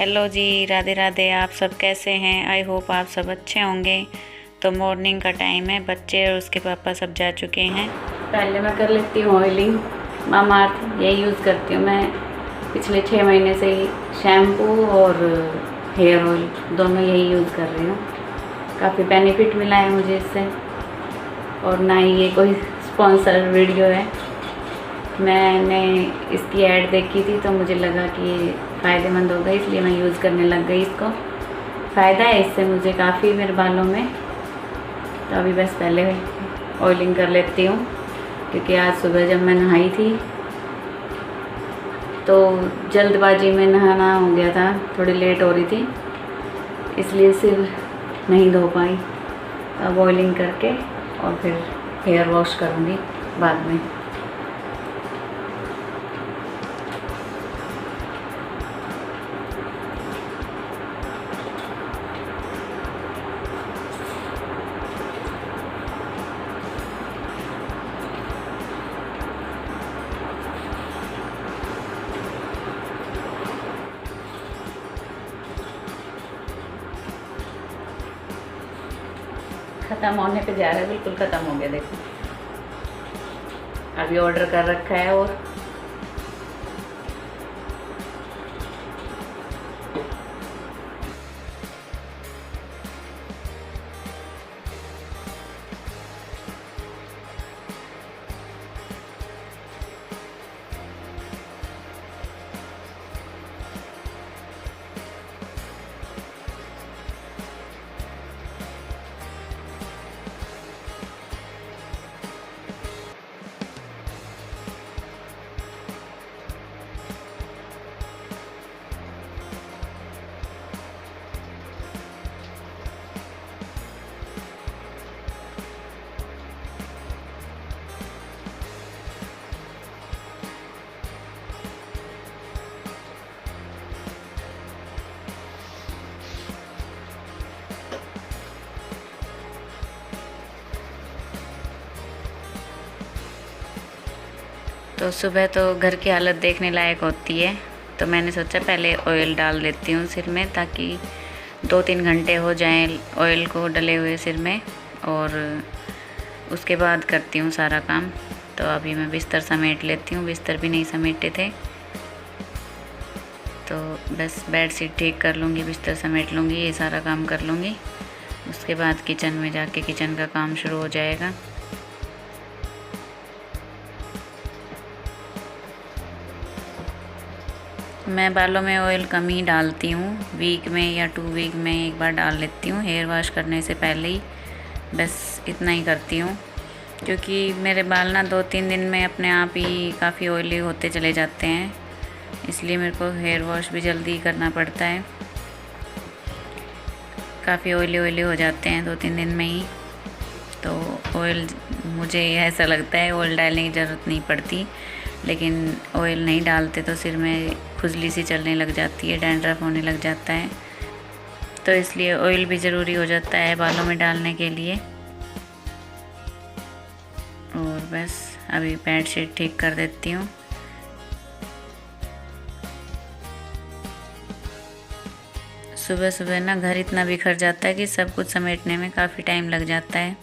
Hello जी, राधे राधे। आप सब कैसे हैं? आई होप आप सब अच्छे होंगे। तो मॉर्निंग का टाइम है, बच्चे और उसके पापा सब जा चुके हैं। पहले मैं कर लेती हूँ ऑयलिंग। मामाअर्थ यही यूज़ करती हूँ मैं पिछले 6 महीने से ही। शैम्पू और हेयर ऑयल दोनों यही यूज़ कर रही हूँ। काफ़ी बेनिफिट मिला है मुझे इससे, और ना ही ये कोई स्पॉन्सर वीडियो है। मैंने इसकी ऐड देखी थी तो मुझे लगा कि ये फ़ायदेमंद होगा, इसलिए मैं यूज़ करने लग गई इसको। फ़ायदा है इससे मुझे काफ़ी मेरे बालों में। तो अभी बस पहले ऑयलिंग कर लेती हूँ, क्योंकि आज सुबह जब मैं नहाई थी तो जल्दबाजी में नहाना हो गया था, थोड़ी लेट हो रही थी, इसलिए सिर नहीं धो पाई। अब ऑयलिंग करके और फिर हेयर वॉश करूँगी बाद में। ख़त्म होने पे जा रहा है, बिल्कुल ख़त्म हो गया। देखो अभी ऑर्डर कर रखा है। और तो सुबह तो घर की हालत देखने लायक होती है, तो मैंने सोचा पहले ऑयल डाल देती हूँ सिर में, ताकि 2-3 घंटे हो जाएं ऑयल को डले हुए सिर में, और उसके बाद करती हूँ सारा काम। तो अभी मैं बिस्तर समेट लेती हूँ, बिस्तर भी नहीं समेटे थे, तो बस बेड शीट ठीक कर लूँगी, बिस्तर समेट लूँगी, ये सारा काम कर लूँगी। उसके बाद किचन में जाके किचन का काम शुरू हो जाएगा। मैं बालों में ऑयल कम ही डालती हूँ, वीक में या 2 वीक में एक बार डाल लेती हूँ, हेयर वॉश करने से पहले ही। बस इतना ही करती हूँ, क्योंकि मेरे बाल ना 2-3 दिन में अपने आप ही काफ़ी ऑयली होते चले जाते हैं, इसलिए मेरे को हेयर वॉश भी जल्दी करना पड़ता है। काफ़ी ऑयली हो जाते हैं 2-3 दिन में ही। तो ऑयल, मुझे ऐसा लगता है ऑयल डालने की ज़रूरत नहीं पड़ती, लेकिन ऑयल नहीं डालते तो सिर में खुजली सी चलने लग जाती है, डैंड्रफ होने लग जाता है, तो इसलिए ऑयल भी ज़रूरी हो जाता है बालों में डालने के लिए। और बस अभी बेड शीट ठीक कर देती हूँ। सुबह सुबह ना घर इतना बिखर जाता है कि सब कुछ समेटने में काफ़ी टाइम लग जाता है।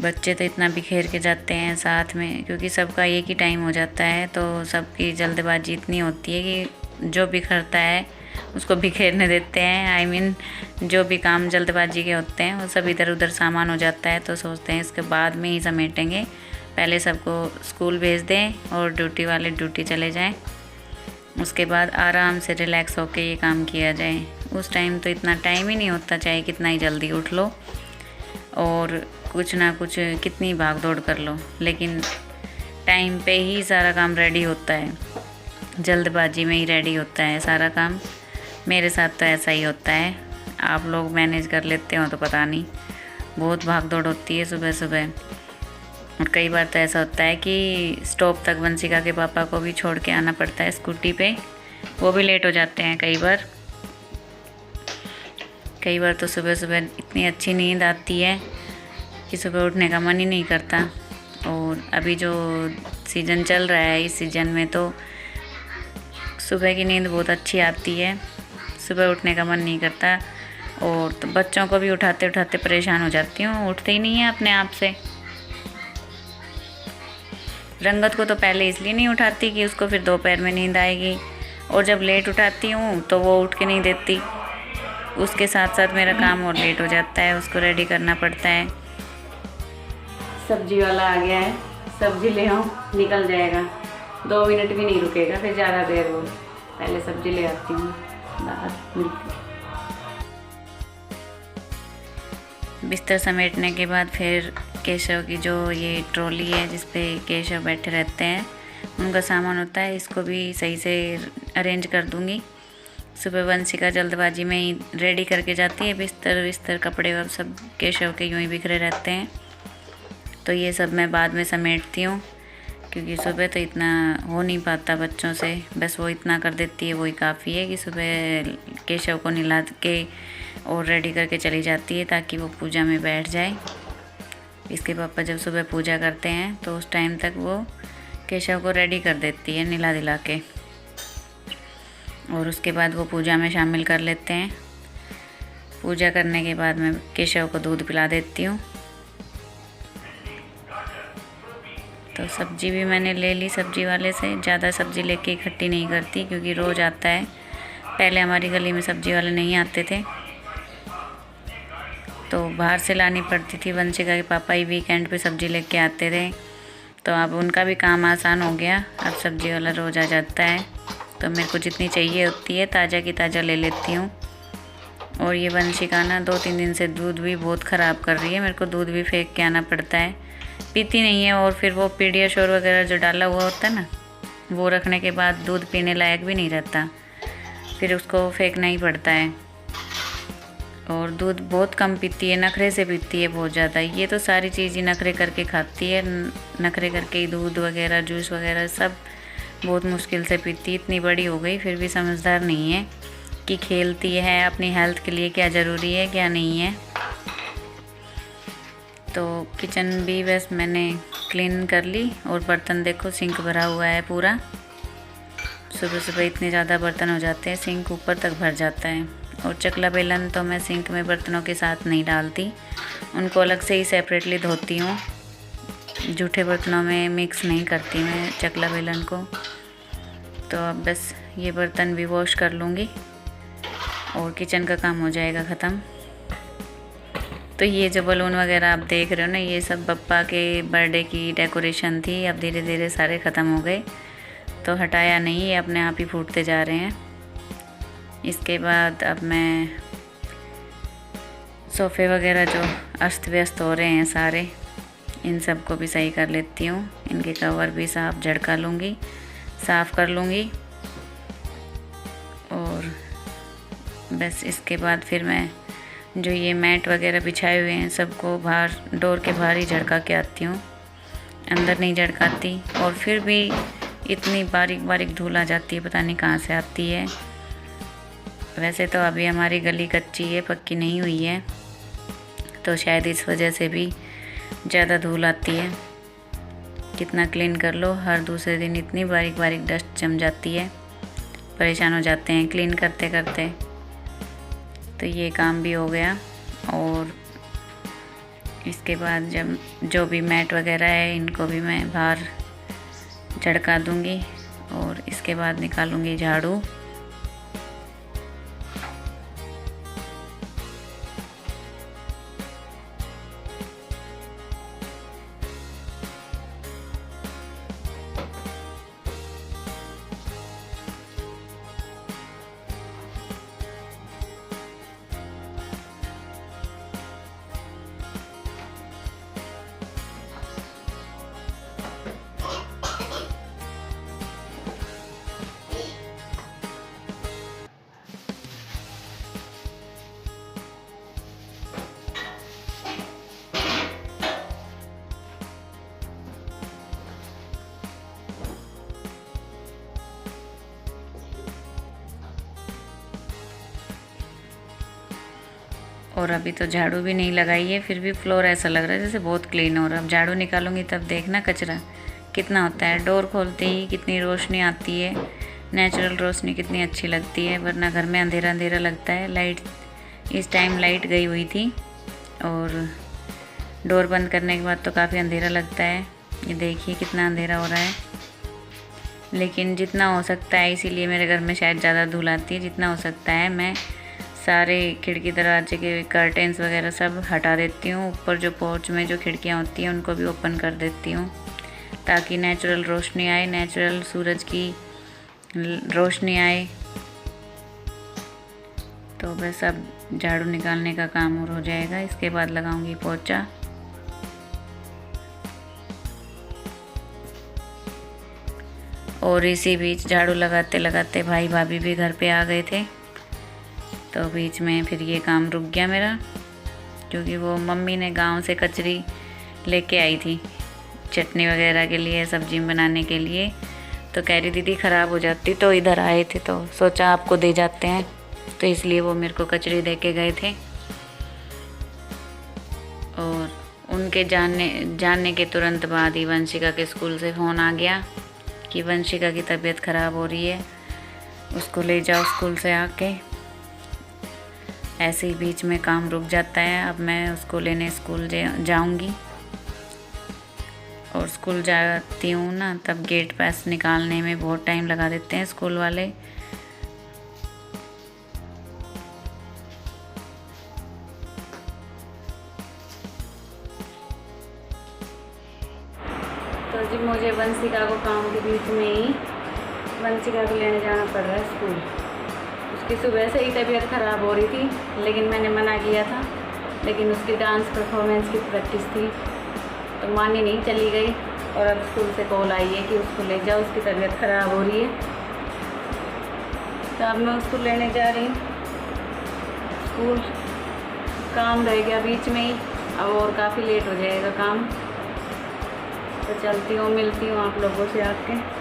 बच्चे तो इतना बिखेर के जाते हैं साथ में, क्योंकि सबका एक ही टाइम हो जाता है, तो सबकी जल्दबाजी इतनी होती है कि जो बिखरता है उसको बिखेरने देते हैं। जो भी काम जल्दबाजी के होते हैं वो सब इधर उधर सामान हो जाता है, तो सोचते हैं इसके बाद में ही समेटेंगे, पहले सबको स्कूल भेज दें और ड्यूटी वाले ड्यूटी चले जाएं, उसके बाद आराम से रिलैक्स होके ये काम किया जाए। उस टाइम तो इतना टाइम ही नहीं होता, चाहे कितना ही जल्दी उठ लो और कुछ ना कुछ कितनी भाग दौड़ कर लो, लेकिन टाइम पे ही सारा काम रेडी होता है, जल्दबाजी में ही रेडी होता है सारा काम। मेरे साथ तो ऐसा ही होता है। आप लोग मैनेज कर लेते हो तो पता नहीं, बहुत भाग दौड़ होती है सुबह सुबह। और कई बार तो ऐसा होता है कि स्टॉप तक वंशिका के पापा को भी छोड़ के आना पड़ता है स्कूटी पे, वो भी लेट हो जाते हैं कई बार। तो सुबह सुबह इतनी अच्छी नींद आती है कि सुबह उठने का मन ही नहीं करता। और अभी जो सीज़न चल रहा है, इस सीज़न में तो सुबह की नींद बहुत अच्छी आती है, सुबह उठने का मन नहीं करता। और तो बच्चों को भी उठाते उठाते परेशान हो जाती हूँ, उठते ही नहीं है अपने आप से। रंगत को तो पहले इसलिए नहीं उठाती कि उसको फिर दोपहर में नींद आएगी, और जब लेट उठाती हूँ तो वो उठ के नहीं देती। उसके साथ साथ मेरा काम और लेट हो जाता है, उसको रेडी करना पड़ता है। सब्जी वाला आ गया है, सब्जी ले आओ, निकल जाएगा, 2 मिनट भी नहीं रुकेगा, फिर ज़्यादा देर हो। पहले सब्जी ले आती हूँ, बिस्तर समेटने के बाद फिर केशव की जो ये ट्रॉली है जिस पे केशव बैठे रहते हैं, उनका सामान होता है, इसको भी सही से अरेंज कर दूँगी। सुबह वंशिका जल्दबाजी में ही रेडी करके जाती है, बिस्तर कपड़े और सब केशव के यूँ ही बिखरे रहते हैं, तो ये सब मैं बाद में समेटती हूँ, क्योंकि सुबह तो इतना हो नहीं पाता बच्चों से। बस वो इतना कर देती है, वही काफ़ी है कि सुबह केशव को नहला के और रेडी करके चली जाती है ताकि वो पूजा में बैठ जाए। इसके पापा जब सुबह पूजा करते हैं तो उस टाइम तक वो केशव को रेडी कर देती है नहला दिला के, और उसके बाद वो पूजा में शामिल कर लेते हैं। पूजा करने के बाद मैं केशव को दूध पिला देती हूँ। तो सब्जी भी मैंने ले ली सब्जी वाले से, ज़्यादा सब्जी लेके इकट्ठी नहीं करती क्योंकि रोज़ आता है। पहले हमारी गली में सब्जी वाले नहीं आते थे तो बाहर से लानी पड़ती थी। वंशिका के पापा ही वीकेंड पे सब्जी लेके आते थे, तो अब उनका भी काम आसान हो गया, अब सब्जी वाला रोज़ आ जाता है। तो मेरे को जितनी चाहिए होती है ताज़ा की ताज़ा ले लेती हूँ। और ये वंशिका ना 2-3 दिन से दूध भी बहुत ख़राब कर रही है, मेरे को दूध भी फेंक के आना पड़ता है, पीती नहीं है। और फिर वो पीडियाश्योर वगैरह जो डाला हुआ होता है ना, वो रखने के बाद दूध पीने लायक भी नहीं रहता, फिर उसको फेंकना ही पड़ता है। और दूध बहुत कम पीती है, नखरे से पीती है बहुत ज़्यादा। ये तो सारी चीज़ ही नखरे करके खाती है, नखरे करके ही दूध वगैरह जूस वगैरह सब बहुत मुश्किल से पीती है। इतनी बड़ी हो गई फिर भी समझदार नहीं है कि खेलती है, अपनी हेल्थ के लिए क्या ज़रूरी है क्या नहीं है। तो किचन भी बस मैंने क्लीन कर ली, और बर्तन देखो सिंक भरा हुआ है पूरा। सुबह सुबह इतने ज़्यादा बर्तन हो जाते हैं, सिंक ऊपर तक भर जाता है। और चकला बेलन तो मैं सिंक में बर्तनों के साथ नहीं डालती, उनको अलग से ही सेपरेटली धोती हूँ, जूठे बर्तनों में मिक्स नहीं करती मैं चकला बेलन को। तो अब बस ये बर्तन भी वॉश कर लूँगी और किचन का काम हो जाएगा ख़त्म। तो ये जो बलून वगैरह आप देख रहे हो ना, ये सब पप्पा के बर्थडे की डेकोरेशन थी, अब धीरे धीरे सारे ख़त्म हो गए, तो हटाया नहीं, ये अपने आप ही फूटते जा रहे हैं। इसके बाद अब मैं सोफ़े वगैरह जो अस्त व्यस्त हो रहे हैं सारे, इन सब को भी सही कर लेती हूँ। इनके कवर भी साफ झड़का लूँगी, साफ़ कर लूँगी। और बस इसके बाद फिर मैं जो ये मैट वगैरह बिछाए हुए हैं सबको बाहर डोर के बाहर ही झड़का के आती हूँ, अंदर नहीं झड़काती। और फिर भी इतनी बारीक बारीक धूल आ जाती है, पता नहीं कहाँ से आती है। वैसे तो अभी हमारी गली कच्ची है, पक्की नहीं हुई है, तो शायद इस वजह से भी ज़्यादा धूल आती है। कितना क्लीन कर लो, हर दूसरे दिन इतनी बारीक बारीक डस्ट जम जाती है, परेशान हो जाते हैं क्लीन करते करते। तो ये काम भी हो गया। और इसके बाद जब जो भी मैट वगैरह है इनको भी मैं बाहर झड़का दूँगी, और इसके बाद निकालूँगी झाड़ू। और अभी तो झाड़ू भी नहीं लगाई है, फिर भी फ्लोर ऐसा लग रहा है जैसे बहुत क्लीन हो रहा है। अब झाड़ू निकालूंगी तब देखना कचरा कितना होता है। डोर खोलते ही कितनी रोशनी आती है, नेचुरल रोशनी कितनी अच्छी लगती है, वरना घर में अंधेरा अंधेरा लगता है। लाइट इस टाइम लाइट गई हुई थी और डोर बंद करने के बाद तो काफ़ी अंधेरा लगता है। ये देखिए कितना अंधेरा हो रहा है, लेकिन जितना हो सकता है, इसीलिए मेरे घर में शायद ज़्यादा धूल आती है, जितना हो सकता है मैं सारे खिड़की दरवाजे के कर्टेंस वगैरह सब हटा देती हूँ। ऊपर जो पोर्च में जो खिड़कियाँ होती हैं उनको भी ओपन कर देती हूँ, ताकि नेचुरल रोशनी आए, नेचुरल सूरज की रोशनी आए। तो बस अब झाड़ू निकालने का काम और हो जाएगा, इसके बाद लगाऊंगी पोछा। और इसी बीच झाड़ू लगाते लगाते भाई भाभी भी घर पे आ गए थे, तो बीच में फिर ये काम रुक गया मेरा, क्योंकि वो मम्मी ने गांव से कचरी लेके आई थी चटनी वगैरह के लिए, सब्जी बनाने के लिए। तो कह रही दीदी ख़राब हो जाती, तो इधर आए थे तो सोचा आपको दे जाते हैं, तो इसलिए वो मेरे को कचरी दे के गए थे। और उनके जानने के तुरंत बाद ही वंशिका के स्कूल से फ़ोन आ गया कि वंशिका की तबीयत ख़राब हो रही है, उसको ले जाओ स्कूल से आके। ऐसे ही बीच में काम रुक जाता है। अब मैं उसको लेने स्कूल जाऊंगी, और स्कूल जाती हूँ ना, तब गेट पास निकालने में बहुत टाइम लगा देते हैं स्कूल वाले। तो जी मुझे वंशिका को काम के बीच में ही वंशिका को लेने जाना पड़ रहा है स्कूल। उसकी सुबह से ही तबीयत ख़राब हो रही थी, लेकिन मैंने मना किया था, लेकिन उसकी डांस परफॉर्मेंस की प्रैक्टिस थी तो मानी नहीं, चली गई। और अब स्कूल से कॉल आई है कि उसको ले जाओ, उसकी तबीयत ख़राब हो रही है। तो अब मैं उसको लेने जा रही हूँ स्कूल। काम रह गया बीच में ही, अब और काफ़ी लेट हो जाएगा काम। तो चलती हूँ, मिलती हूँ आप लोगों से आके।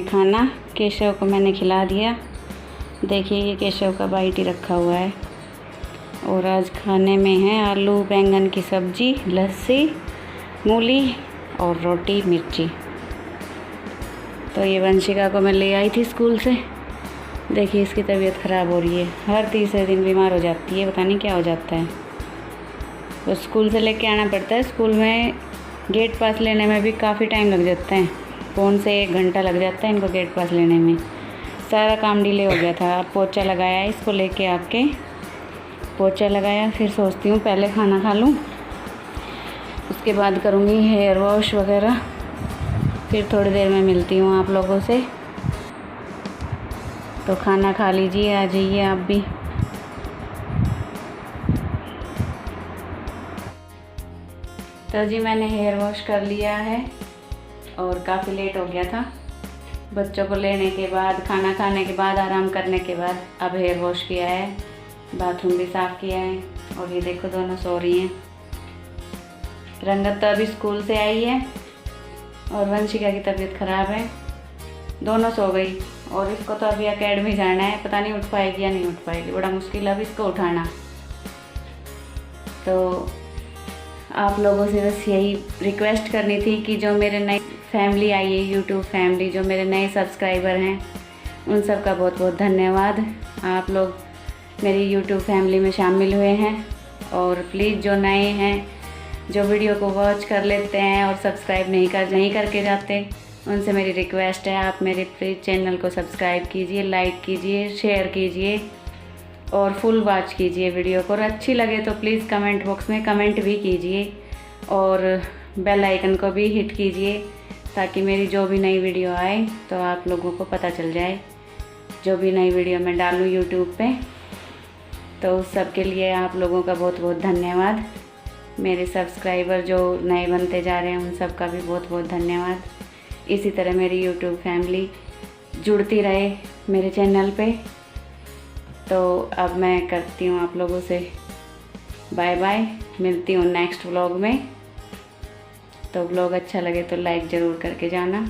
खाना केशव को मैंने खिला दिया। देखिए ये केशव का बाइट ही रखा हुआ है। और आज खाने में है आलू बैंगन की सब्जी, लस्सी, मूली और रोटी मिर्ची। तो ये वंशिका को मैं ले आई थी स्कूल से। देखिए इसकी तबीयत ख़राब हो रही है, हर तीसरे दिन बीमार हो जाती है, पता नहीं क्या हो जाता है। तो स्कूल से लेके आना पड़ता है। स्कूल में गेट पास लेने में भी काफ़ी टाइम लग जाता है, फ़ोन से 1 घंटा लग जाता है इनको गेट पास लेने में। सारा काम डिले हो गया था। अब पोछा लगाया, इसको लेके आके पोछा लगाया। फिर सोचती हूँ पहले खाना खा लूँ, उसके बाद करूँगी हेयर वॉश वगैरह। फिर थोड़ी देर में मिलती हूँ आप लोगों से। तो खाना खा लीजिए, आ जाइए आप भी। तो जी मैंने हेयर वॉश कर लिया है और काफ़ी लेट हो गया था। बच्चों को लेने के बाद, खाना खाने के बाद, आराम करने के बाद अब हेयर वॉश किया है, बाथरूम भी साफ़ किया है। और ये देखो दोनों सो रही हैं। रंगत तो अभी स्कूल से आई है और वंशिका की तबीयत ख़राब है, दोनों सो गई। और इसको तो अभी एकेडमी जाना है, पता नहीं उठ पाएगी या नहीं उठ पाएगी, बड़ा मुश्किल है अब इसको उठाना। तो आप लोगों से बस यही रिक्वेस्ट करनी थी कि जो मेरे नई फैमिली आई है, यूट्यूब फैमिली, जो मेरे नए सब्सक्राइबर हैं, उन सब का बहुत बहुत धन्यवाद। आप लोग मेरी यूट्यूब फैमिली में शामिल हुए हैं। और प्लीज़ जो नए हैं, जो वीडियो को वॉच कर लेते हैं और सब्सक्राइब नहीं करके जाते, उनसे मेरी रिक्वेस्ट है आप मेरे प्लीज़ चैनल को सब्सक्राइब कीजिए, लाइक कीजिए, शेयर कीजिए और फुल वॉच कीजिए वीडियो को। और अच्छी लगे तो प्लीज़ कमेंट बॉक्स में कमेंट भी कीजिए और बेल आइकन को भी हिट कीजिए, ताकि मेरी जो भी नई वीडियो आए तो आप लोगों को पता चल जाए, जो भी नई वीडियो मैं डालूँ यूट्यूब पे। तो उस सब के लिए आप लोगों का बहुत बहुत धन्यवाद। मेरे सब्सक्राइबर जो नए बनते जा रहे हैं उन सब का भी बहुत बहुत धन्यवाद। इसी तरह मेरी यूट्यूब फैमिली जुड़ती रहे मेरे चैनल पे। तो अब मैं करती हूँ आप लोगों से बाय बाय, मिलती हूँ नेक्स्ट व्लॉग में। तो ब्लॉग अच्छा लगे तो लाइक ज़रूर करके जाना।